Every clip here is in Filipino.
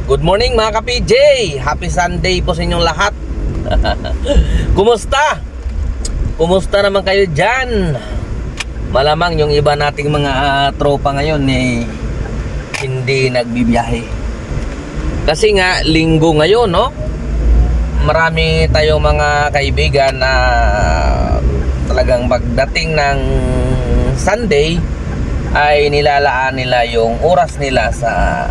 Good morning mga ka-PJ. Happy Sunday po sa inyong lahat. Kumusta? Kumusta naman kayo dyan? Malamang yung iba nating mga tropa ngayon hindi nagbibiyahe. Kasi nga linggo ngayon, no? Marami tayong mga kaibigan na talagang pagdating ng Sunday ay nilalaan nila yung oras nila sa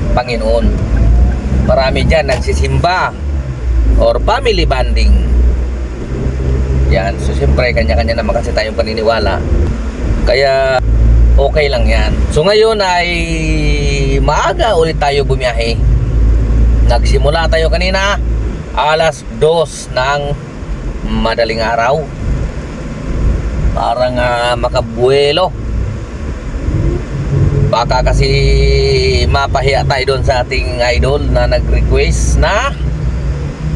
Panginoon. Marami dyan nagsisimba or family bonding. Yan. So siyempre kanya-kanya naman kasi tayong paniniwala. Kaya okay lang yan. So ngayon ay maaga ulit tayo bumiyahe. Nagsimula tayo kanina alas 2 ng madaling araw. Parang makabuelo. Baka kasi mapahiya tayo doon sa ating idol na nag-request na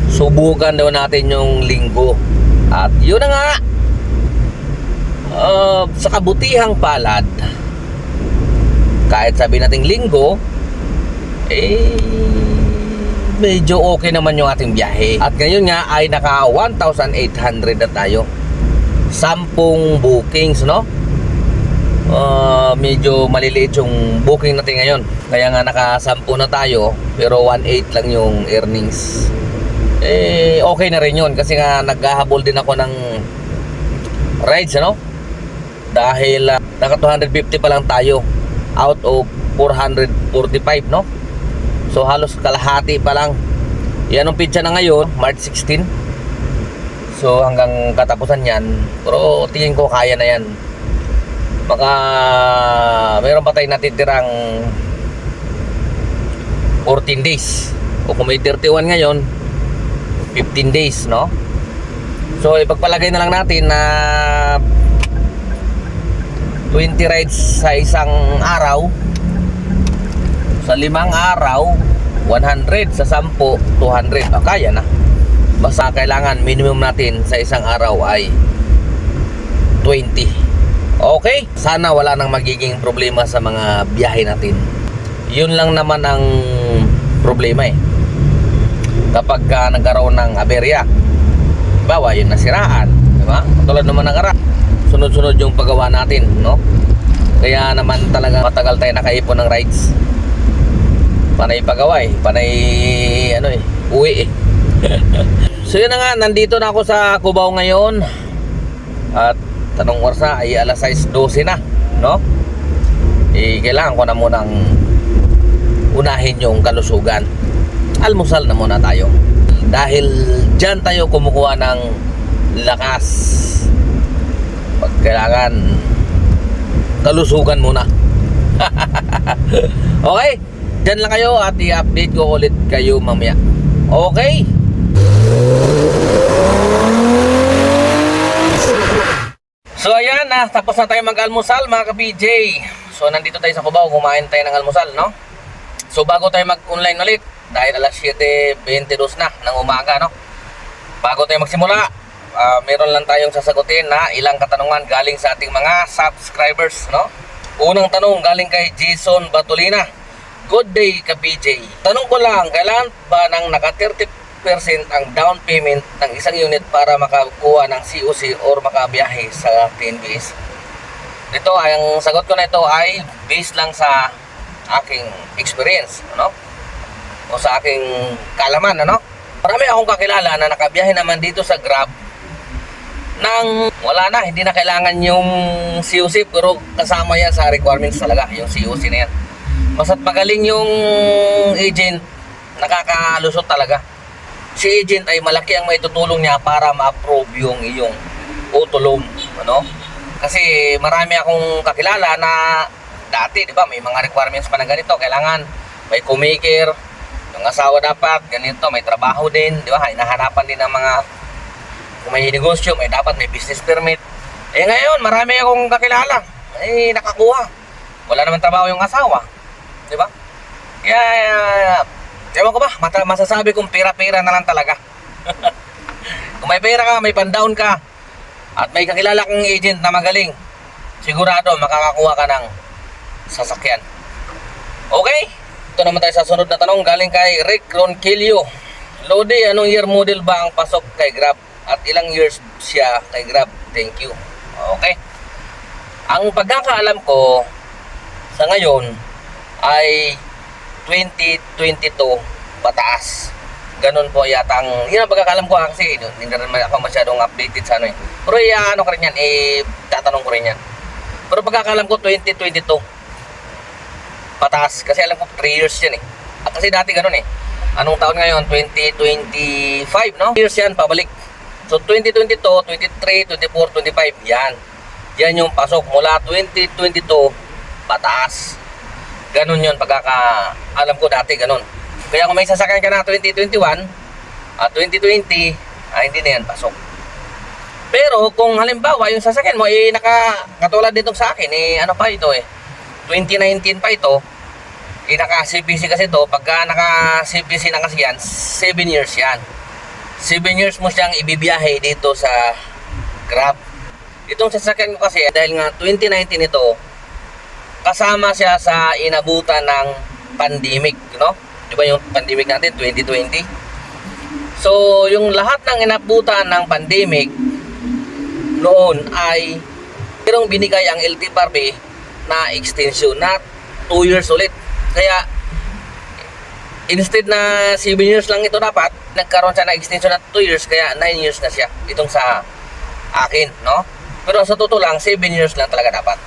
subukan daw natin yung linggo. At yun na nga, sa kabutihang palad, kahit sabi nating linggo, medyo okay naman yung ating biyahe. At ngayon nga ay naka 1,800 na tayo. 10 bookings, no? Medyo maliliit yung booking natin ngayon. Kaya nga naka 10 na tayo, pero 1,800 lang yung earnings. Okay na rin yun. Kasi nga naghahabol din ako ng rides, ano? Dahil naka 250 pa lang tayo out of 445, no? So halos kalahati pa lang. Yan ang pitsa na ngayon, March 16. So hanggang katapusan yan. Pero tingin ko kaya na yan. Baka mayroon pa tayong natitirang 14 days. O kung may 31 ngayon, 15 days, no? So ipagpalagay na lang natin na 20 rides sa isang araw. Sa 5 araw, 100. Sa 10, 200. Kaya na. Basta kailangan minimum natin sa isang araw ay 20. Okay? Sana wala nang magiging problema sa mga biyahe natin. Yun lang naman ang problema kapag nagkaroon ng aberya. Bawa yung nasiraan, diba? Tulad naman ng ara, sunod-sunod yung paggawa natin, no? Kaya naman talaga matagal tayo nakaipon ng rides. Panay paggawa panay uwi So yun na nga, nandito na ako sa Cubao ngayon. At tanong oras na ay alas 6:12 na, no? Kailangan ko na munang unahin yung kalusugan. Almusal na muna tayo. Dahil dyan tayo kumukuha ng lakas. Pag kailangan kalusugan muna. Okay? Dyan lang kayo at i-update ko ulit kayo mamaya. Okay? So ayan na, tapos na tayo mag-almusal mga ka-PJ. So nandito tayo sa Cubao, kumain tayo ng almusal, no? So bago tayo mag-online ulit, dahil alas 7:22 na ng umaga, no? Bago tayo magsimula, meron lang tayong sasagutin na ilang katanungan galing sa ating mga subscribers, no? Unang tanong galing kay Jason Batolina. Good day ka-PJ. Tanong ko lang, kailan ba nang naka 30% ang down payment ng isang unit para makakuha ng COC or makabiyahe sa TNBS? Ito, ang sagot ko na ito ay based lang sa aking experience, ano? O sa aking kalaman, ano? Marami akong kakilala na nakabiyahe naman dito sa Grab nang wala na, hindi na kailangan yung COC, pero kasama yan sa requirements talaga, yung COC na yan. Basta't magaling yung agent, nakakalusot talaga. Si agent ay malaki ang maitutulong niya para ma-approve yung iyong auto loan, ano? Kasi marami akong kakilala na dati, di ba, may mga requirements pa na ganito. Kailangan may co-maker, yung asawa dapat ganito, may trabaho din, di ba? Hinahanapan din ng mga, kung may negosyo, may dapat may business permit. Ngayon, marami akong kakilala, nakakuha. Wala naman trabaho yung asawa, di ba? Ewan ko ba, masasabi kong pera-pera na lang talaga. Kung may pera ka, may pan-down ka, at may kakilala kang agent na magaling, sigurado makakakuha ka ng sasakyan. Okay? Ito naman tayo sa sunod na tanong galing kay Rick Ronquillo. Lodi, anong year model ba ang pasok kay Grab? At ilang years siya kay Grab? Thank you. Okay. Ang pagkakaalam ko sa ngayon ay 2022 pataas. Ganun po yata yun ang pagkakaalam ko kasi hindi na rin ako masyadong updated sa ano eh. Pero ano ko rin yan, tatanong ko rin yan. Pero pagkakaalam ko 2022 pataas kasi alam ko 3 years yan eh. Kasi dati ganun eh. Anong taon ngayon? 2025, no? Years yan, pabalik. So 2022, 23, 24, 25, yan. Yan yung pasok mula 2022 pataas. Ganun yun pagkakaalam ko dati, ganun. Kaya kung may sasakyan ka na 2021 at 2020, hindi na yan pasok. Pero kung halimbawa yung sasakyan mo katulad dito sa akin, ano pa ito 2019 pa ito, naka-CPC kasi ito, pagka naka-CPC na kasi yan, 7 years yan. 7 years mo siyang ibibiyahe dito sa Grab. Itong sasakyan ko kasi, dahil nga 2019 ito, kasama siya sa inabutan ng pandemic, no? Di ba yung pandemic natin, 2020? So, yung lahat ng inabutan ng pandemic noon ay merong binigay ang LTFRB na extension na 2 years ulit. Kaya, instead na 7 years lang ito dapat, nagkaroon siya na extension na 2 years, kaya 9 years na siya. Itong sa akin, no? Pero sa totoo lang, 7 years lang talaga dapat.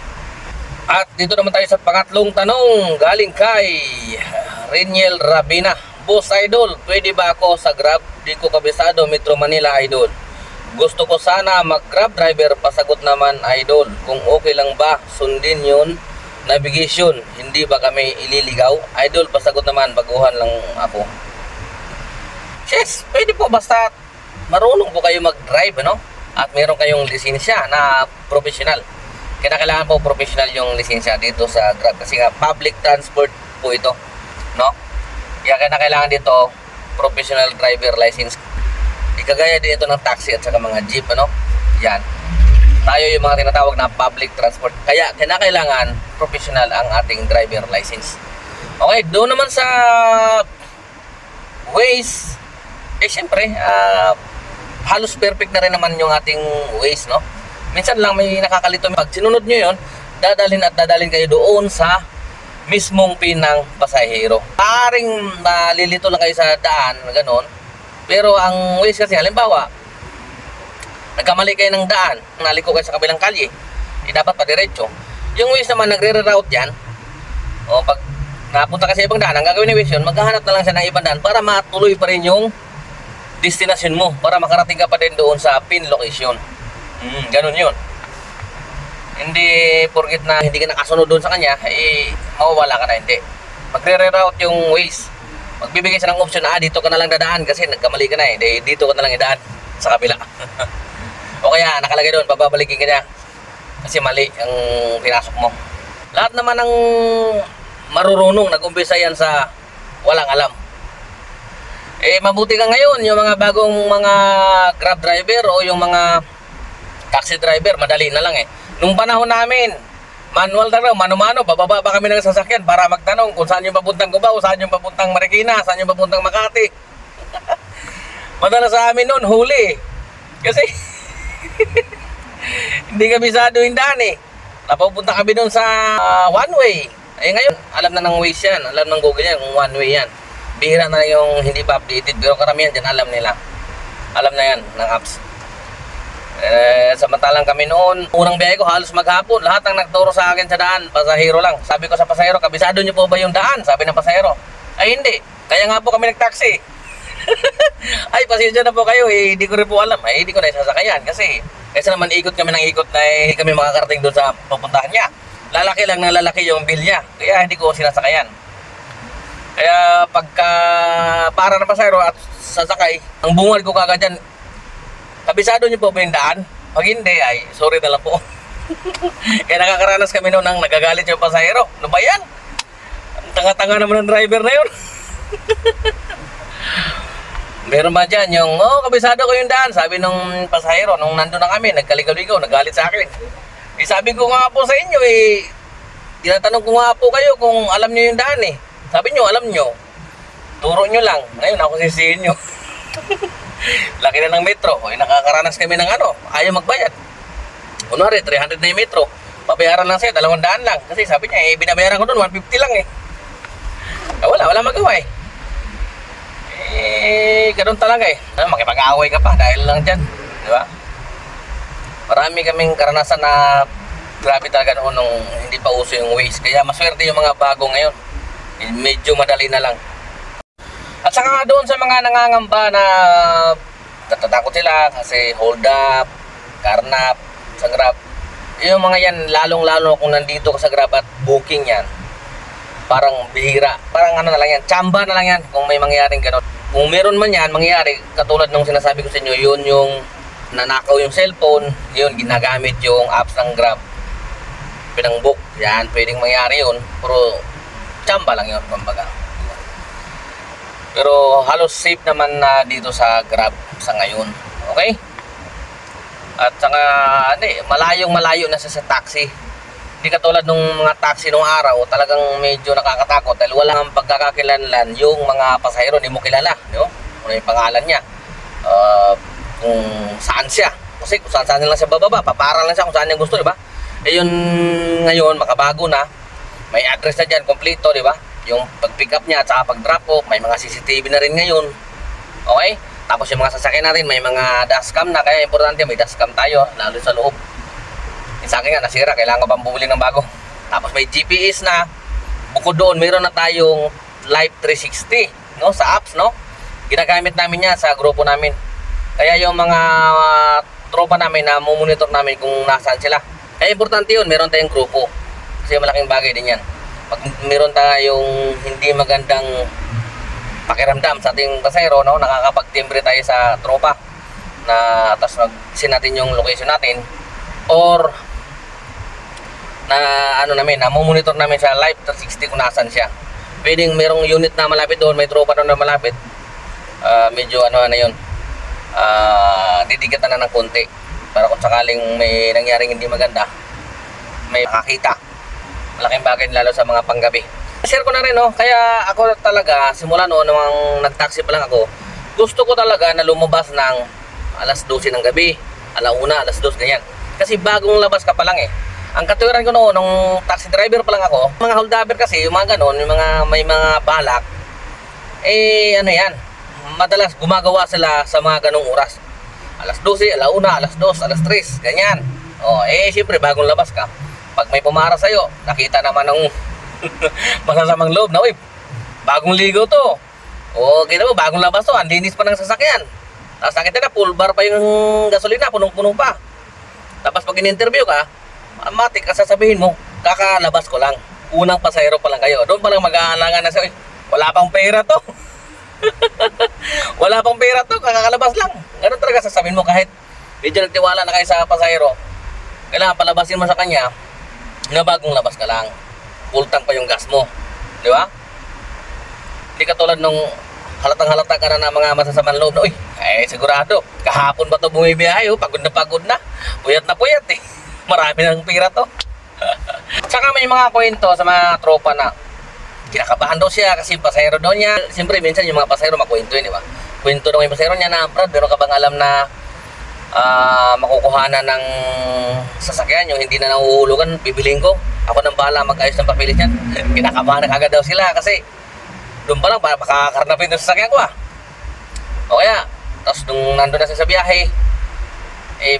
At dito naman tayo sa pangatlong tanong, galing kay Reniel Rabina. Boss Idol, pwede ba ako sa Grab? Di ko kabisado, Metro Manila Idol. Gusto ko sana mag-Grab driver, pasagot naman Idol. Kung okay lang ba, sundin yun. Navigation, hindi ba kami ililigaw? Idol, pasagot naman, baguhan lang ako. Yes, pwede po basta marunong po kayo mag-drive, no? At meron kayong lisensya na professional. Kailangan po professional yung lisensya dito sa Grab kasi nga public transport po ito, no? Kaya kailangan dito professional driver license. Ikagaya din ito ng taxi at saka mga jeep, ano? Yan. Tayo yung mga tinatawag na public transport. Kaya kailangan professional ang ating driver license. Okay, doon naman sa Waze, syempre, halos perfect na rin naman yung ating Waze, no? Minsan lang may nakakalito. Pag sinunod nyo yun, dadalhin kayo doon sa mismong pin ng pasahero. Paring malilito lang kayo sa daan, gano'n. Pero ang Waze kasi, halimbawa, nagkamali kayo ng daan, naliko kayo sa kabilang kalye, dapat pa diretso. Yung Waze naman, nagre-reroute yan. O pag napunta ka sa ibang daan, ang gagawin ng Waze yun, maghahanap na lang siya ng ibang daan para matuloy pa rin yung destination mo, para makarating ka pa din doon sa pin location. Ganun yun. Hindi porket na hindi ka nakasunod doon sa kanya, mawawala ka na, hindi. Magre-reroute yung Waze. Magbibigay siya ng option na dito ka na lang dadaan kasi nagkamali ka na dito ka na lang idaan sa kabila. O kaya nakalagay doon, bababalikin ka niya kasi mali ang pinasok mo. Lahat naman ng marurunong nag-umpisa yan sa walang alam. Mabuti ka ngayon, yung mga bagong mga Grab driver o yung mga taxi driver, madali na lang Nung panahon namin, manual na lang, mano-mano, bababa pa kami ng sasakyan para magtanong kung saan yung papuntang Cubao, saan yung papuntang Marikina, saan yung papuntang Makati. Madalas sa amin noon, huli. Kasi, hindi kami sado yung daan Napapunta kami doon sa one way. Ngayon, alam na ng Waze yan, alam ng Google yan kung one way yan. Bihira na yung hindi pa updated, pero karamihan dyan alam nila. Alam na yan ng apps. Samantalang kami noon, unang biyahe ko halos maghapon, lahat ng nagturo sa akin sa daan, pasahero lang. Sabi ko sa pasahero, kabisado niyo po ba yung daan? Sabi ng pasahero, ay hindi, kaya nga po kami nagtaxi. Ay, pasensya na po kayo, hindi ko rin po alam, hindi ko na isasakayan kasi naman ikot kami ng ikot na hindi kami makakarating doon sa pupuntahan niya. Lalaki lang ng lalaki yung bill niya, kaya hindi ko sinasakayan. Kaya pagka para na pasahero at sasakay, ang bungad ko kagad dyan, kabisado niyo po ba yung daan? Pag hindi, ay sorry na lang po. Kaya nakakaranas kami noon nang nagagalit yung pasahero. Ano ba yan? Ang tanga-tanga naman ng driver na yun. Meron ba dyan yung, kabisado ko yung daan. Sabi nung pasahero, nung nandun na kami, nagkaligaw-ligaw, nagalit sa akin. Sabi ko nga po sa inyo, tinatanong ko nga po kayo kung alam niyo yung daan Sabi nyo, alam nyo, turo nyo lang. Ngayon ako sisihin nyo. Laki na ng metro. Ay, nakakaranas kami ng ano, ayaw magbayad. Kunwari, 300 na yung metro. Babayaran lang sa'yo, 200 lang. Kasi sabi niya, binabayaran ko doon, 150 lang eh. Wala magawa eh. Ganun talaga eh. Makipag-away ka pa dahil lang dyan. Di ba? Marami kaming karanasan na grabe talaga noon nung hindi pa uso yung Waze. Kaya maswerte yung mga bago ngayon. Medyo madali na lang. At saka nga doon sa mga nangangamba na natatakot sila kasi hold up, karnap, sa Grab. Yung mga yan, lalong-lalo kung nandito ka sa Grab at booking yan, parang bihira. Parang ano na lang yan, tsamba na lang yan kung may mangyaring gano'n. Kung meron man yan, mangyari, katulad nung sinasabi ko sa inyo, yun yung nanakaw yung cellphone, yun, ginagamit yung apps ng Grab. Pinang-book, yan, pwedeng mangyari yun. Pero, tsamba lang yun, kumbaga. Pero halos safe naman na dito sa Grab sa ngayon. Okay? At saka malayong-malayo na sa taxi. Hindi katulad nung mga taxi nung araw, talagang medyo nakakatakot dahil wala ang pagkakakilanlan yung mga pasahero, hindi mo kilala, no? Ano yung pangalan niya? Kung saan siya. Kasi kung saan lang siya bababa, paparal lang siya kung saan niya gusto, di ba? Eh yun ngayon, makabago na. May address na dyan, kompleto, di ba? Yung pag-pick up niya at saka pag-drop off, may mga CCTV na rin ngayon. Okay? Tapos yung mga sasakyan natin, may mga dashcam na. Kaya importante, may dashcam tayo, lalo sa loob. Yung sa akin nga, nasira. Kailangan ko bang bumili ng bago. Tapos may GPS na. Bukod doon, mayroon na tayong Live 360, no? Sa apps, no? Ginagamit namin yan sa grupo namin. Kaya yung mga tropa namin na monitor namin kung nasaan sila. Kaya importante yun, meron tayong grupo. Kasi malaking bagay din yan. Pag meron tayong hindi magandang pakiramdam sa ating pasahero, no, nakakapag-timbre tayo sa tropa na tapos mag-send natin yung location natin or na ano namin, na monitor namin sa Live 360 kung nasan siya. Pwedeng merong unit na malapit doon, may tropa doon na malapit. Medyo ano na yun, didikatan na ng konti para kung sakaling may nangyaring hindi maganda, may makakita. Malaking bagay lalo sa mga panggabi. Share ko na rin, no? Kaya ako talaga, simula noon nung nag-taxi pa lang ako, gusto ko talaga na lumabas ng alas 12 ng gabi, alauna, alas 2, ganyan. Kasi bagong labas ka pa lang eh. Ang katuwiran ko noon, nung taxi driver pa lang ako, mga holdaver kasi, yung mga ganon, yung mga, may mga balak, ano yan, madalas gumagawa sila sa mga ganong oras. Alas 12, alauna, alas 2, alas 3, ganyan. Siyempre, bagong labas ka. Pag may pumara sa'yo, nakita naman ng masasamang loob na, uy, bagong ligo to. Kita mo, bagong labas to, ang linis pa ng sasakyan. Tapos nakita na, full bar pa yung gasolina, punong-puno pa. Tapos pag in-interview ka, matik ka sasabihin mo, kakalabas ko lang. Unang pasahero pa lang kayo. Doon pa lang mag-aalangan na siya, uy, wala pang pera to. Wala pang pera to, kakakalabas lang. Ganun talaga sasabihin mo kahit medyo nagtiwala na kayo sa pasahero. Kailangan palabasin mo sa kanya na bagong labas ka lang. Full tank pa yung gas mo. Di ba? Hindi katulad nung halatang-halata ka na ng mga masasamang loob na, uy, sigurado, kahapon ba ito bumibiyahe, pagod na. Puyat na puyat eh. Marami ng pira to. Tsaka may mga kwento sa mga tropa na kinakabahan daw siya kasi pasahero daw niya. Siyempre, minsan yung mga pasahero makwento yun, di ba? Kwento daw yung pasahero niya na, Brad, pero ka bang alam na makukuhanan ng sasakyan, yung hindi na nahuhulugan, bibiling ko. Ako nang bahala mag-ayos ng papilis yan. Kinakabahan na kagad daw sila kasi doon pa lang, makakarnapin doon sa sasakyan ko O kaya, tapos nung nandun na sa biyahe,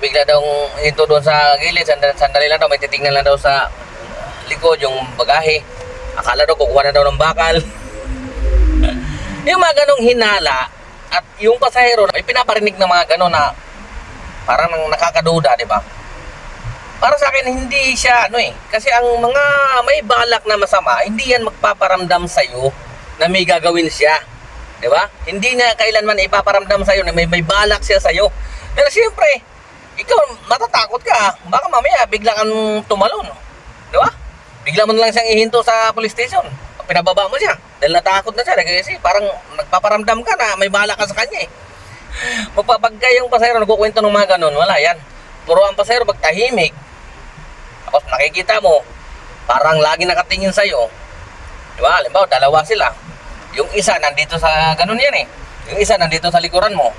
bigla daw hinto doon sa gilid, sandali lang daw, may titingnan lang daw sa likod yung bagahe. Akala daw kukuha na daw ng bakal. Yung mga ganong hinala at yung pasahero, ay pinaparinig ng mga ganon na parang nakakaduda, di ba? Para sa akin, hindi siya, kasi ang mga may balak na masama, hindi yan magpaparamdam sa'yo na may gagawin siya. Di ba? Hindi na kailanman ipaparamdam sa'yo na may balak siya sa'yo. Pero siyempre, ikaw, matatakot ka. Baka mamaya, bigla kang tumalon. Di ba? Bigla mo na lang siyang ihinto sa police station. Pinababa mo siya. Dahil natakot na siya. Kasi parang nagpaparamdam ka na may balak ka sa kanya eh. Pagka yung pasahero nagkukwento ng mga ganun, wala yan. Pero ang pasahero pagtahimik, tapos nakikita mo, parang lagi nakatingin sa'yo, Di ba? Halimbawa, dalawa sila. Yung isa nandito sa ganun yan eh. Yung isa nandito sa likuran mo.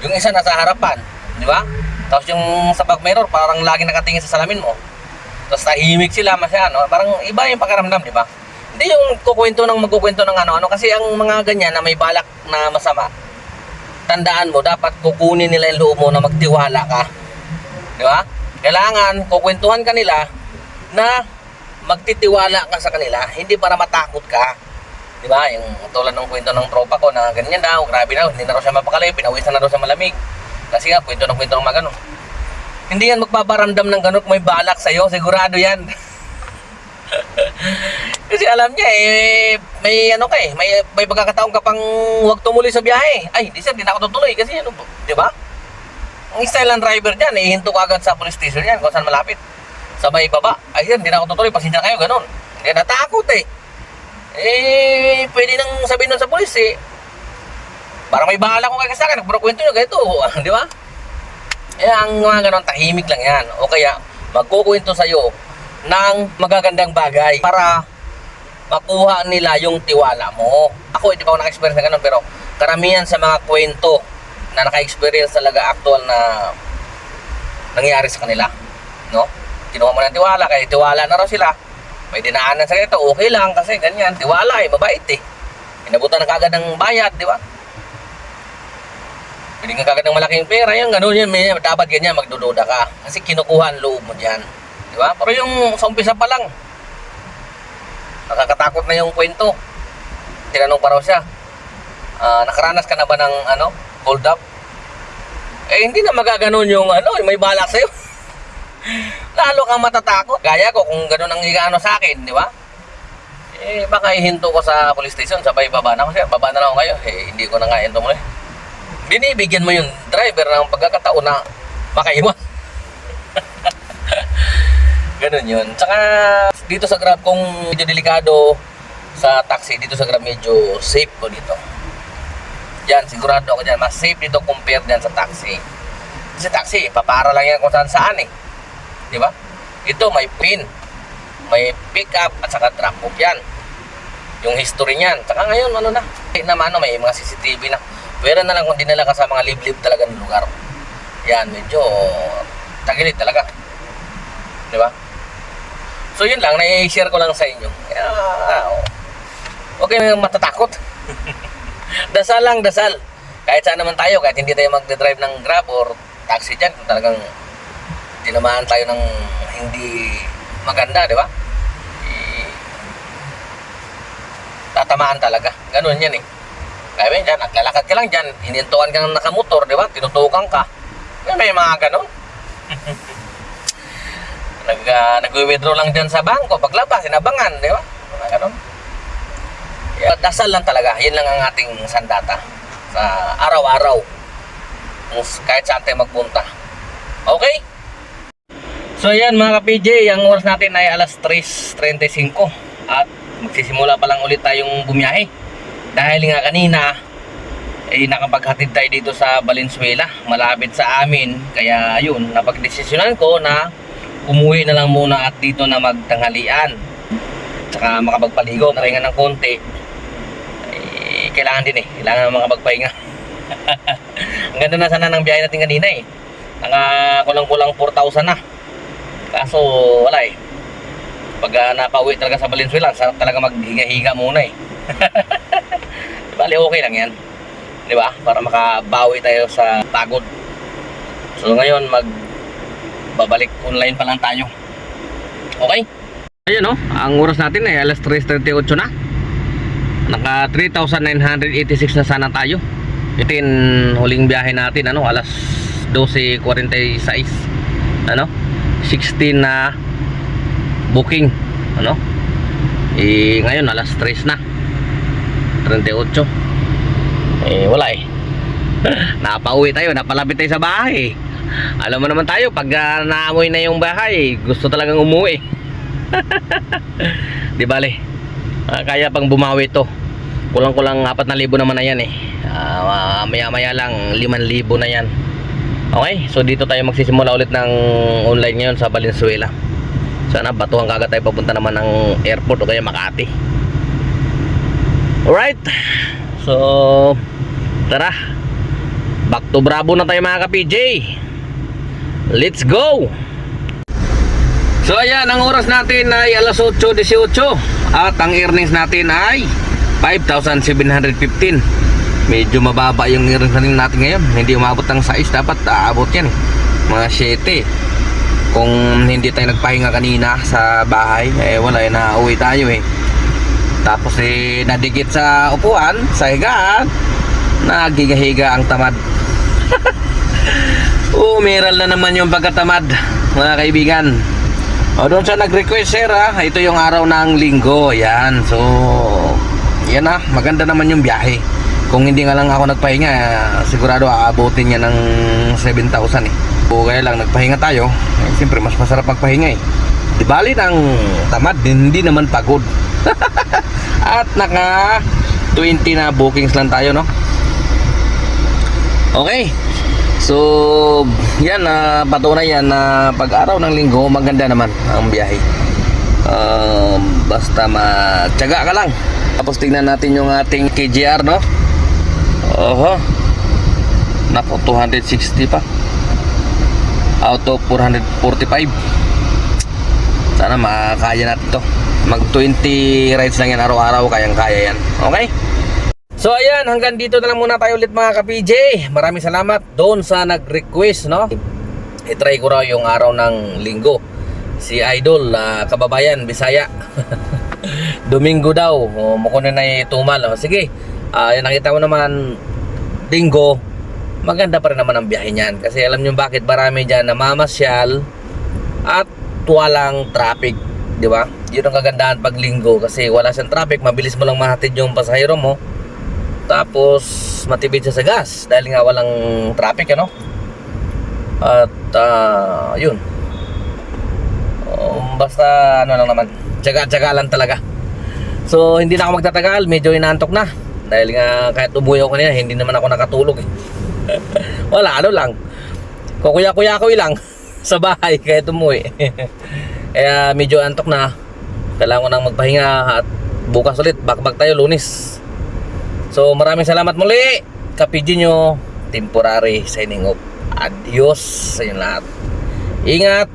Yung isa nasa harapan. Di ba? Tapos yung sa back mirror, parang lagi nakatingin sa salamin mo. Tapos tahimik sila masyado. Parang iba yung pakiramdam, di ba? Hindi yung magkukwento ng ano-ano. Kasi ang mga ganyan na may balak na masama, tandaan mo, dapat kukunin nila yung loob mo na magtiwala ka. Di ba? Kailangan kukwentuhan ka nila na magtitiwala ka sa kanila, hindi para matakot ka. Di ba? Yung tulad ng kwento ng tropa ko na ganyan daw, grabe daw, hindi na raw siya mapakali, pinawisan na raw sa malamig. Kasi nga, kwento ng mga gano'n. Hindi yan magpaparamdam ng gano'n kung may balak sa'yo, sigurado yan. Kasi alam niya may ano ka may pagkakataon ka pang huwag tumuloy sa biyahe. Ay, hindi sir, hindi na ako tutuloy kasi ano po, di ba? Ang style ng driver dyan, hinto ka agad sa police station yan kung saan malapit. Sabay baba, ay sir, hindi na ako tutuloy, pasensya kayo, gano'n. Hindi natakot pwede nang sabihin nun sa police parang may bahala ko kayo sa akin, nagpuro kwento nyo, ganito, di ba? Ang mga gano'n, tahimik lang yan. O kaya, magkukwento sa'yo ng magagandang bagay para makuha nila yung tiwala mo. Ako, hindi pa ako naka-experience na gano'n, pero karamihan sa mga kwento na naka-experience talaga actual na nangyari sa kanila, no? Kinuha mo ng tiwala, kaya tiwala na raw sila. May dinaanan sa ganito, okay lang kasi ganyan, tiwala mabait Inabutan na kagad ng bayad, di ba? Binigyan kagad ng malaking pera, yung gano'n yun, dapat ganyan, magdududa ka. Kasi kinukuha ang loob mo dyan. Di ba? Pero yung sa umpisa pa lang, nakakatakot na yung kwento. Tinanong pa raw siya, nakaranas ka na ba ng hold up? Hindi na magaganon yung may balak sa'yo. Lalo kang matatakot. Gaya ko kung gano'n ang igaano sa akin, di ba? Baka ihinto ko sa police station, sabay baba na ako siya. Baba na lang ako kayo. Hindi ko na nga hinto muli. Binibigyan mo yung driver ng pagkakataon na makaiwan. Ganun yun. Tsaka dito sa Grab, kung medyo delikado sa taxi, dito sa Grab medyo safe ko dito. Yan, sigurado ako dyan. Mas safe dito compared dyan sa taxi. Kasi taxi, papara lang yan kung saan di ba? Ito may pin, may pick up at saka drop off yan. Yung history niyan. Tsaka ngayon may mga CCTV na. Pero na lang kung dinala ka sa mga liblib talaga ng lugar. Yan, medyo tagilid talaga. Di ba? So yun lang, na-share ko lang sa inyo. Okay na matatakot. Dasal lang, dasal. Kahit saan naman tayo, kahit hindi tayo magdadrive ng Grab or taxi dyan, kung talagang tinamaan tayo ng hindi maganda, di ba? Tatamaan talaga. Ganun yan Kaya dyan, naglalakad ka lang dyan, hinintuan ka ng nakamotor, di ba? Tinutukan ka. May mga ganun. Nag-withdraw lang dyan sa bangko, paglabas, sinabangan, di ba? Mga ganun. Dasal lang talaga, yun lang ang ating sandata sa araw-araw. Kahit saan tayo magpunta. Okay? So yan mga ka-PJ, ang oras natin ay alas 3:35 at magsisimula pa lang ulit tayong bumiyahe. Dahil nga kanina nakapaghatid tayo dito sa Valenzuela, malapit sa amin. Kaya yun, napagdesisyonan ko na umuwi na lang muna at dito na magtanghalian. Tsaka makapagpaligo na rin ng konti. Kailangan din kailangan makapagpahinga. Ang ganda na sana ng biyahe natin kanina kulang-kulang 4,000 na. Kaso wala pag napauwi talaga sa Valenzuela, sarap talaga maghiga-higa muna Bali okay lang yan, di ba? Para makabawi tayo sa pagod. So ngayon magbabalik online pa lang tayo. Okay? Ayun ang oras natin ay alas 3:38 na. Naka 3,986 na sana tayo. Ito yung huling biyahe natin alas 12:46 16 na booking ngayon alas 3 na 38 wala napauwi tayo, napalapit tayo sa bahay. Alam mo naman tayo pag naamoy na yung bahay, gusto talagang umuwi. Di bale kaya pang bumawi to, kulang-kulang 4,000 naman na yan maya-maya lang 5,000 na yan. Okay, so dito tayo magsisimula ulit ng online ngayon sa Valenzuela. Sana batuhan kagad tayo papunta naman ng airport o kaya Makati. Alright. So, tara. Back to Bravo na tayo mga ka-PJ. Let's go! So ayan, ang oras natin ay alas 8:18 at ang earnings natin ay 5,715. Medyo mababa yung earnings natin ngayon. Hindi umabot ng 6, dapat aabot yan mga 7. Kung hindi tayo nagpahinga kanina sa bahay, wala, nauwi tayo Tapos nadikit sa upuan, sa higaan, nagigahiga ang tamad. Meral na naman yung pagkatamad mga kaibigan. Doon siya nag-request, sir, ito yung araw ng linggo. Yan, so yan maganda naman yung biyahe. Kung hindi nga lang ako nagpahinga, sigurado aabutin niya ng 7,000 o kaya lang nagpahinga tayo, siyempre mas masarap magpahinga Di bali ng tamad, hindi naman pagod. At naka 20 na bookings lang tayo, no? Okay. So, yan, patunay yan na pag-araw ng linggo, maganda naman ang biyahe. Basta matyaga ka lang. Tapos tingnan natin yung ating KGR, no? Naku, 260 pa. Out of 445. Sana makakaya natin to. Mag 20 rides lang yan araw-araw, kayang-kaya yan. Okay? So ayan, hanggang dito na lang muna tayo ulit mga ka-PJ. Maraming salamat doon sa nag-request, no? I-try ko raw yung araw ng linggo. Si Idol, kababayan, Bisaya. Domingo daw, mukunin na tumal. Sige, nakita mo naman, linggo, maganda pa rin naman ang biyahe niyan. Kasi alam nyo bakit marami dyan namamasyal at walang traffic, di ba? Yun ang kagandahan pag linggo kasi wala siyang traffic, mabilis mo lang mahatid yung pasahero mo. Tapos matipid siya sa gas dahil nga walang traffic, ano? At yun. Basta ano lang naman, tsaga-tsaga lang talaga. So hindi na ako magtatagal, medyo inaantok na. Dahil nga kahit umuwi ako kanina, hindi naman ako nakatulog Wala, ano lang, kukuya-kuya-kuy lang sa bahay kahit umuwi. Kaya medyo antok na. Kailangan ko nang magpahinga at bukas ulit, back tayo Lunes. So maraming salamat muli, ka-PJ nyo. Temporary signing off. Adios sa inyo lahat. Ingat.